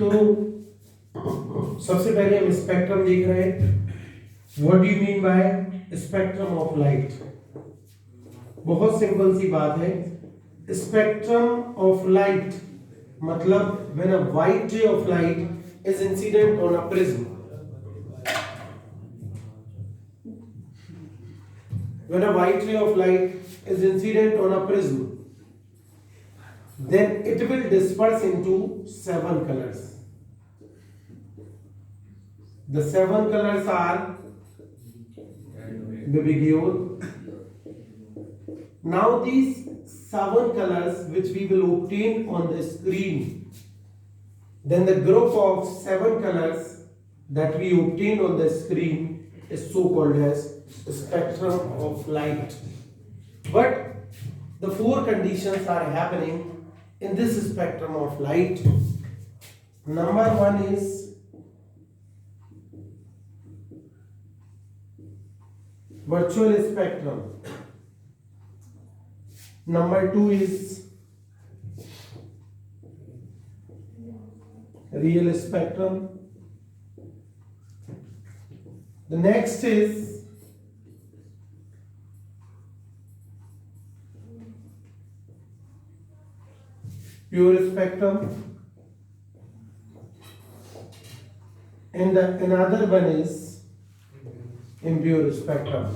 तो सबसे पहले हम स्पेक्ट्रम देख रहे हैं। What do you mean by spectrum of light? बहुत सिंपल सी बात है। स्पेक्ट्रम ऑफ लाइट मतलब when a white ray of light is incident on a prism, when a white ray of light is incident on a prism, then it will disperse into 7 colors. The 7 colors are Bibigyor. Now these 7 colors which we will obtain on the screen, then the group of 7 colors that we obtain on the screen is so called as spectrum of light. But the 4 conditions are happening in this spectrum of light. Number 1 is virtual spectrum. Number 2 is real spectrum. The next is pure spectrum, and another one is impure spectrum.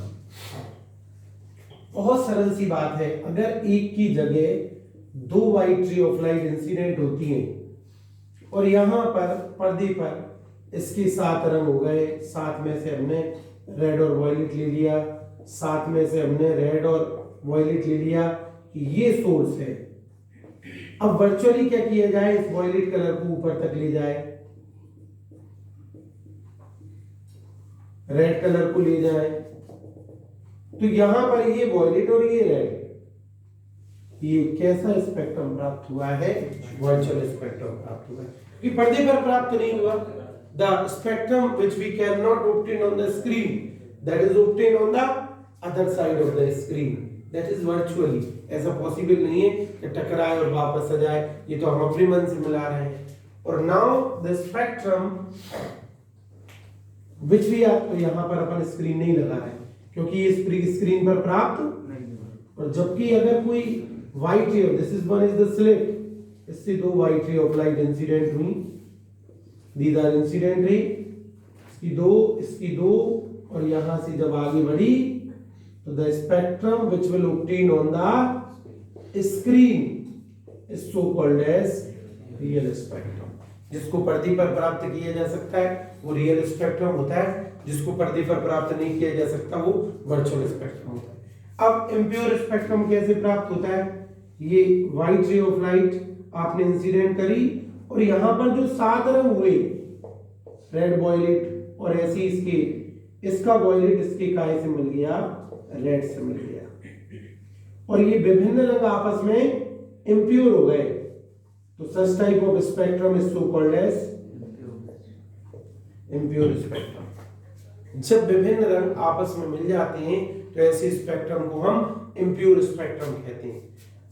बहुत सरल सी बात है। अगर एक की जगह 2 white ray of light incident होती हैं और यहाँ पर पर्दे पर इसके 7 रंग हो गए, 7 में से हमने रेड और वायलेट ले लिया, 7 में से हमने रेड और वायलेट ले लिया, ये सोर्स है। अब वर्चुअली क्या किया जाए, इस वायलेट कलर को ऊपर तक ले जाए, रेड कलर को ले जाए, तो यहां पर ये वायलेट और ये रेड, ये कैसा स्पेक्ट्रम प्राप्त हुआ है? वर्चुअल स्पेक्ट्रम प्राप्त हुआ है, कि पर्दे पर प्राप्त नहीं हुआ। The spectrum which we can not obtain on the screen, that is obtain on the other side of the screen, that is virtually. ऐसा पॉसिबल नहीं है कि टकराए और वापस आ जाए, ये तो हम अपने मन से मिला रहे हैं। और now the spectrum which we are, तो यहां पर अपन स्क्रीन नहीं लगा रहे हैं क्योंकि ये स्क्रीन पर प्राप्त नहीं। और जबकि अगर कोई व्हाइट रे, this is one is the slit, इससे 2 white ray of light incident हुई, दीज आर इंसिडेंट रे, इसकी 2, और यहां से जब आगे बढ़ी तो the spectrum which will obtain on the screen is so called as real spectrum. जिसको पर्दे पर प्राप्त किया जा सकता है वो रियल स्पेक्ट्रम होता है, जिसको पर्दे पर प्राप्त नहीं किया जा सकता वो वर्चुअल स्पेक्ट्रम होता है। अब इम्प्योर स्पेक्ट्रम कैसे प्राप्त होता है? ये व्हाइट रे ऑफ लाइट आपने इंसिडेंट करी और यहां पर जो 7 रंग हुए, रेड वायलेट, और ऐसे इसका वायलेट इसके काय से मिल गया, रेड से मिल गया, और ये विभिन्न रंग आपस में इम्प्योर हो गए, तो such type of spectrum is so called as impure spectrum. जब विभिन्न रंग आपस में मिल जाते हैं तो ऐसे स्पेक्ट्रम को हम इम्प्योर स्पेक्ट्रम कहते हैं।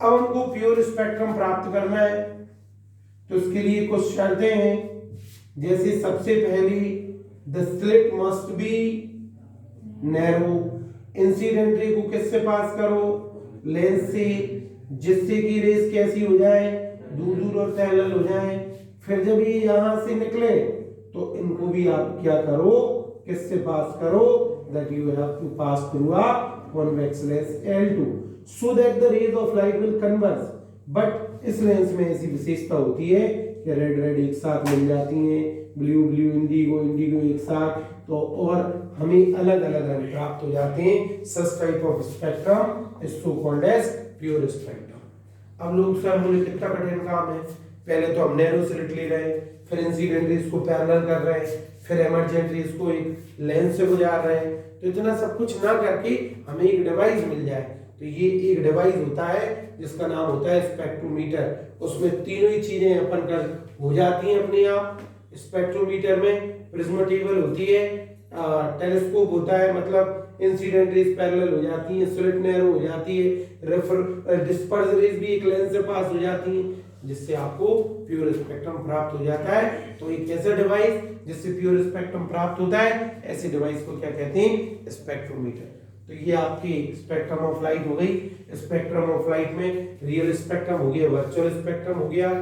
अब हमको प्योर स्पेक्ट्रम प्राप्त करना है तो इसके लिए कुछ शर्तें हैं। जैसे सबसे पहली, the slit must be narrow, incident ray को किससे पास करो? लेंस से, जिससे कि रेस कैसी हो जाए? दूर और पैरेलल हो जाए। फिर जब ये यहां से निकले तो इनको भी आप क्या करो, किससे पास करो? that you have to pass through a convex lens L2 so that the rays of light will converge। But इस लेंस में ऐसी विशेषता होती है कि रेड एक साथ मिल जाती हैं, ब्लू इंडिगो एक साथ, तो और हमें अलग अलग रंग प्राप्त हो जाते हैं। Such type of spectrum is so called as pure spectrum. अब लोग सर बोले कितना कठिन काम है, पहले तो हम नैरो स्लिट ले रहे हैं, फिर इंसिडेंट रेस को पैरेलल कर रहे हैं, फिर इमर्जेंट रेस को एक लेंस से गुजार रहे हैं, तो इतना सब कुछ ना करके हमें एक डिवाइस मिल जाए। तो ये एक डिवाइस होता है जिसका नाम होता है स्पेक्ट्रोमीटर। उसमें तीनों ही चीजें अपन कर हो जाती हैं अपने आप। स्पेक्ट्रोमीटर में प्रिज्म टेबल होती है, टेलीस्कोप होता है, मतलब इंसिडेंट रेस पैरेलल हो जाती है, स्लिट नैरो हो जाती है, डिस्पर्स रेस भी एक लेंस से पास हो जाती है, जिससे आपको प्योर स्पेक्ट्रम प्राप्त हो जाता है। तो एक ऐसा डिवाइस जिससे प्योर स्पेक्ट्रम प्राप्त होता है, ऐसे डिवाइस को क्या कहते हैं? स्पेक्ट्रोमीटर। तो ये आपकी स्पेक्ट्रम ऑफ लाइट हो गई। स्पेक्ट्रम ऑफ लाइट में रियल स्पेक्ट्रम हो गया, वर्चुअल स्पेक्ट्रम हो गया,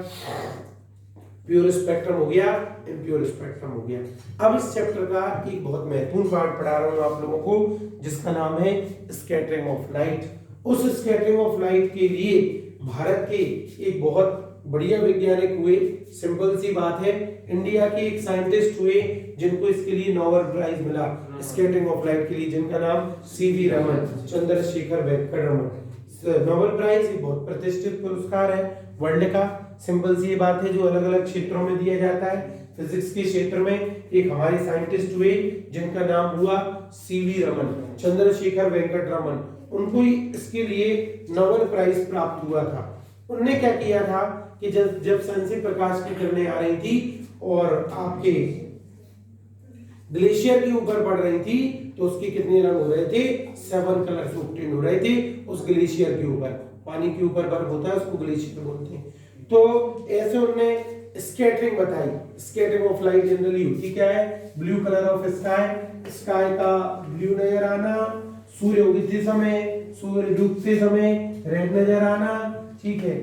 प्योर स्पेक्ट्रम हो गया, इम्प्योर स्पेक्ट्रम हो गया। अब इस चैप्टर का एक बहुत महत्वपूर्ण पार्ट पढ़ा रहा हूं आप लोगों को, जिसका नाम है स्कैटरिंग ऑफ लाइट। उस स्कैटरिंग ऑफ लाइट के लिए भारत के एक बहुत बढ़िया वैज्ञानिक हुए, सिंपल सी बात है, इंडिया के एक साइंटिस्ट हुए जिनको इसके लिए नोबेल प्राइज मिला स्कैटरिंग ऑफ लाइट के लिए, जिनका नाम C V Raman, Chandrasekhar Venkata Raman. Nobel prize एक बहुत प्रतिष्ठित पुरस्कार है वर्ल्ड का। सिंपल सी बात है जो अलग अलग क्षेत्रों में दिया जाता है। फिजिक्स के क्षेत्र में एक हमारे साइंटिस्ट हुए जिनका नाम हुआ सीवी रमन, चंद्रशेखर वेंकट रमन, उनको इसके लिए नोबेल प्राइज प्राप्त हुआ था। उन्होंने क्या किया था कि जब सन से प्रकाश की किरणें आ रही थी और आपके ग्लेशियर के ऊपर पड़ रही थी, तो उसके कितने रंग हो रहे थे? 7 कलर्स ऑब्टेन हो रहे थे उस ग्लेशियर के ऊपर। पानी के ऊपर बर्फ होता है, उसको ग्लेशियर बोलते हैं। तो ऐसे उन्होंने स्कैटरिंग बताई। स्कैटरिंग ऑफ लाइट जनरली होती क्या है? Blue colour of sky, sky का ब्लू नजर आना, सूर्य उगते समय, सूर्य डूबते समय रेड नजर आना, ठीक है।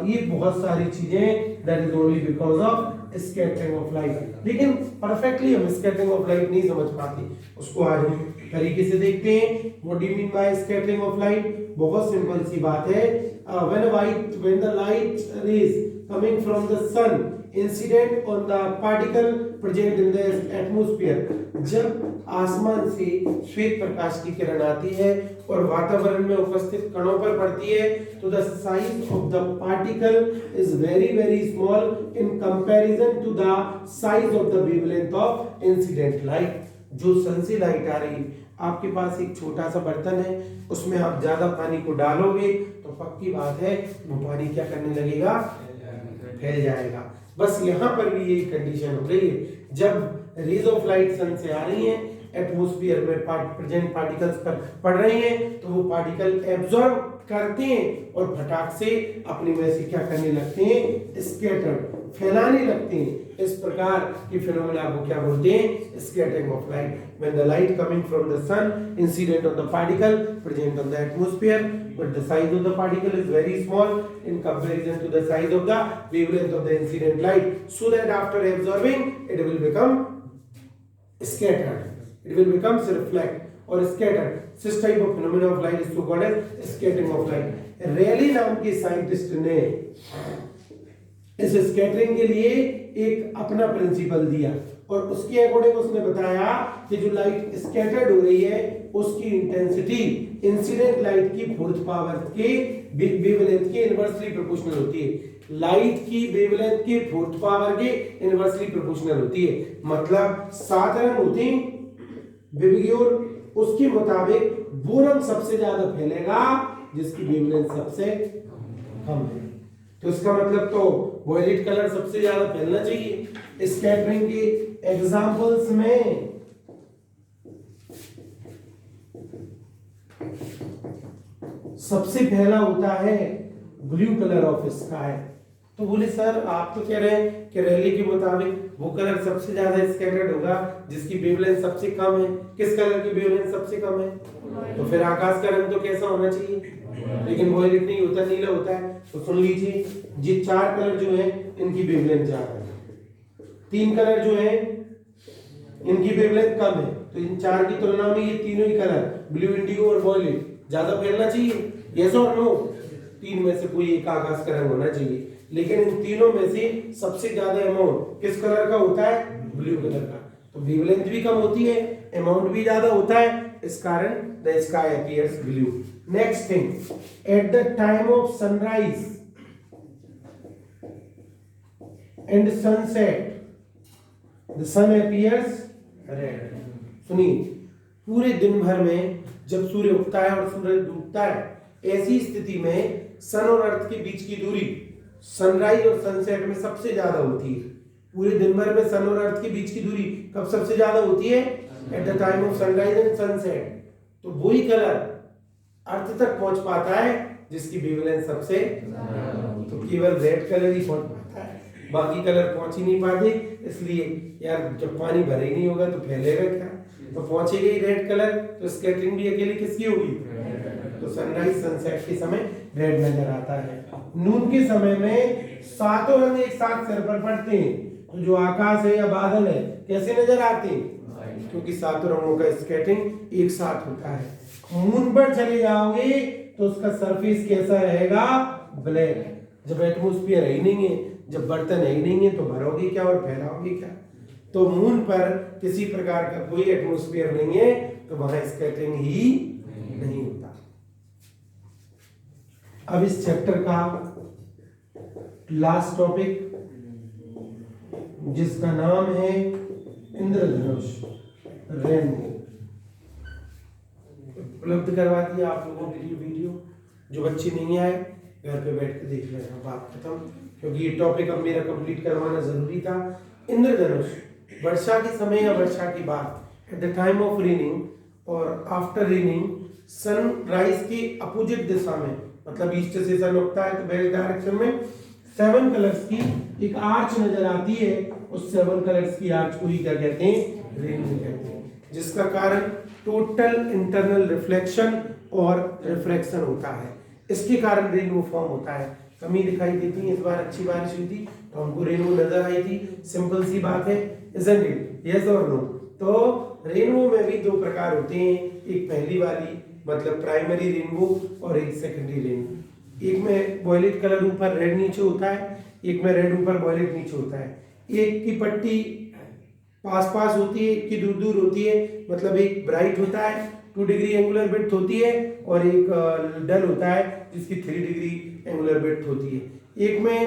ये बहुत सारी चीजें that is only because of scattering of light. लेकिन परफेक्टली हम स्कैटरिंग ऑफ लाइट नहीं समझ पाते, उसको आज हम तरीके से देखते हैं। What do you mean by scattering of light? बहुत सिंपल सी बात है। when the light rays coming from the sun incident on the particle present in the atmosphere, जब आसमान से श्वेत प्रकाश की किरण आती है और वातावरण में उपस्थित कणों पर पड़ती है, तो the size of the particle is very very small in comparison to the size of the wavelength of incident light। जो सन से लाइट आ रही, आपके पास एक छोटा सा बर्तन है, उसमें आप ज्यादा पानी को डालोगे तो पक्की बात है वो पानी क्या करने लगेगा? फैल जाएगा। बस यहाँ पर भी यही कंडीशन हो रही है। जब रेज ऑफ लाइट सन से आ रही हैं, एटमॉस्फेयर में प्रेजेंट पार्टिकल्स पर पड़ रही हैं, तो वो पार्टिकल एब्जॉर्ब करते हैं और फटाक से अपने में से क्या करने लगते हैं? स्कैटर्ड, फैलाने लगते हैं। इस प्रकार की फिनोमेना को क्या बोलते हैं? Scattering of light. When the light coming from the sun incident on the particle present on the atmosphere, but the size of the particle is very small in comparison to the size of the wavelength of the incident light, so that after absorbing it will become scattered, it will become reflect or scattered. This type of phenomena of light is so called as scattering of light। रेली नाम के scientist ने इस scattering के लिए एक अपना principal दिया और उसके अकॉर्डिंग उसने बताया कि जो लाइट स्कैटर्ड हो रही है उसकी इंटेंसिटी इंसिडेंट लाइट की फोर्थ पावर के वेवलेंथ के इनवर्सली प्रोपोर्शनल होती है। लाइट की वेवलेंथ के फोर्थ पावर के इनवर्सली प्रोपोर्शनल होती है। मतलब 7 रंग होते हैं विबग्योर, उसके मुताबिक वो रंग सबसे ज्यादा फैलेगा जिसकी वेवलेंथ सबसे कम है। तो इसका मतलब तो वॉयलेट कलर सबसे ज्यादा फैलना चाहिए। स्कैटरिंग के एग्जांपल्स में सबसे पहला होता है ब्लू कलर ऑफ स्काई। तो बोले सर आप तो कह रहे हैं कि रैली के मुताबिक वो कलर सबसे ज्यादा स्कैटर्ड होगा जिसकी वेवलेंथ सबसे कम है। किस कलर की वेवलेंथ सबसे कम है? तो फिर आकाश का रंग तो कैसा होना चाहिए? लेकिन वॉयलेट नहीं होता, नीला होता है। तो सुन लीजिए, ये 4 कलर जो है इनकी वेवलेंथ ज्यादा है, 3 कलर जो है इनकी वेवलेंथ कम है। तो इन 4 की तुलना में ये तीनों ही कलर ब्लू, इंडिगो और वॉयलेट ज्यादा फैलना चाहिए। यस और नो? 3 में से कोई एक आकाश का रंग होना चाहिए। लेकिन इन तीनों में से सबसे ज्यादा अमाउंट किस कलर का होता है? ब्लू कलर का। तो वेवलेंथ भी कम होती है, अमाउंट भी ज्यादा होता है, इस कारण the sky appears blue. Next thing, at the time of sunrise and sunset the sun appears red. सुनिए, पूरे दिन भर में जब सूर्य उगता है और सूर्य डूबता है, ऐसी स्थिति में सन और अर्थ के बीच की दूरी सनराइज और सनसेट में सबसे ज्यादा होती है। पूरे दिन भर में सन और अर्थ के बीच की दूरी कब सबसे ज्यादा होती है? Eight the time of sunrise and sunset. तो वही कलर अर्थ तक पहुंच पाता है जिसकी वेवलेंथ सबसे। तो तो केवल रेड कलर ही पहुंच पाता है, बाकी कलर पहुंच ही नहीं पाते। इसलिए यार जब पानी भरे ही नहीं होगा तो फैलेगा क्या, तो पहुंचेगा ही रेड कलर, तो स्कैटरिंग भी अकेली किसकी होगी, तो सनराइज सनसेट के समय रेड नजर आता है। नून के समय में सातों रंग एक साथ सिर पर पड़ते हैं, तो जो आकाश है या बादल है कैसे नजर आते हैं, क्योंकि सातों रंगों का स्कैटरिंग एक साथ होता है। मून पर चले जाओगे तो उसका सरफेस कैसा रहेगा, ब्लैक। जब एटमॉस्फेयर ही नहीं है, जब बर्तन ही नहीं है तो भरोगे क्या और फैलाओगे क्या, तो मून पर किसी प्रकार का कोई एटमॉस्फेयर नहीं है, तो वहां स्कैटरिंग ही नहीं होता। अब इस चैप्टर का लास्ट टॉपिक जिसका नाम है इंद्रधनुष, रेनबो, उपलब्ध करवा दिया आप लोगों के लिए वीडियो। जो बच्चे नहीं आए घर पे बैठ के देख लेना, बात खत्म, क्योंकि ये टॉपिक अब मेरा कंप्लीट करवाना जरूरी था। इंद्रधनुष वर्षा के समय या वर्षा के बाद, eight the time of raining और आफ्टर रेनिंग, सनराइज की अपोजिट दिशा में, मतलब ईस्ट से सन उगता है तो वेस्ट डायरेक्शन में 7 कलर्स की एक आर्च नजर आती है, उस 7 कलर्स की आर्च को ही क्या कहते हैं, रेनबो कहते हैं, जिसका कारण टोटल इंटरनल रिफ्लेक्शन और रिफ्रैक्शन होता है। इसके कारण रेनबो फॉर्म होता है। कमी दिखाई देती है, इस बार अच्छी बारिश हुई थी तो हमको रेनबो नजर आई थी, सिंपल सी बात है, इजंट इट, यस और नो। तो रेनबो में भी 2 प्रकार होते हैं, एक पहली वाली मतलब प्राइमरी रेनबो और एक सेकेंडरी रेनबो। एक में वॉयलेट कलर ऊपर रेड नीचे होता है, एक में रेड ऊपर वॉयलेट नीचे होता है। एक की पट्टी पास पास होती है, एक की दूर दूर होती है, मतलब एक ब्राइट होता है 2 डिग्री एंगुलर विड्थ होती है और एक डल होता है जिसकी 3 डिग्री एंगुलर विड्थ होती है। एक में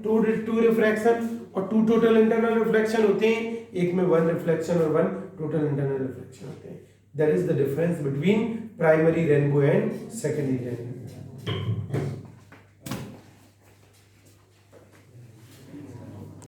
2 रिफ्रैक्शन और 2 टोटल इंटरनल रिफ्लेक्शन होते हैं, एक में 1 रिफ्लेक्शन और 1 टोटल इंटरनल रिफ्लेक्शन होते हैं। That is the difference between primary rainbow and secondary rainbow.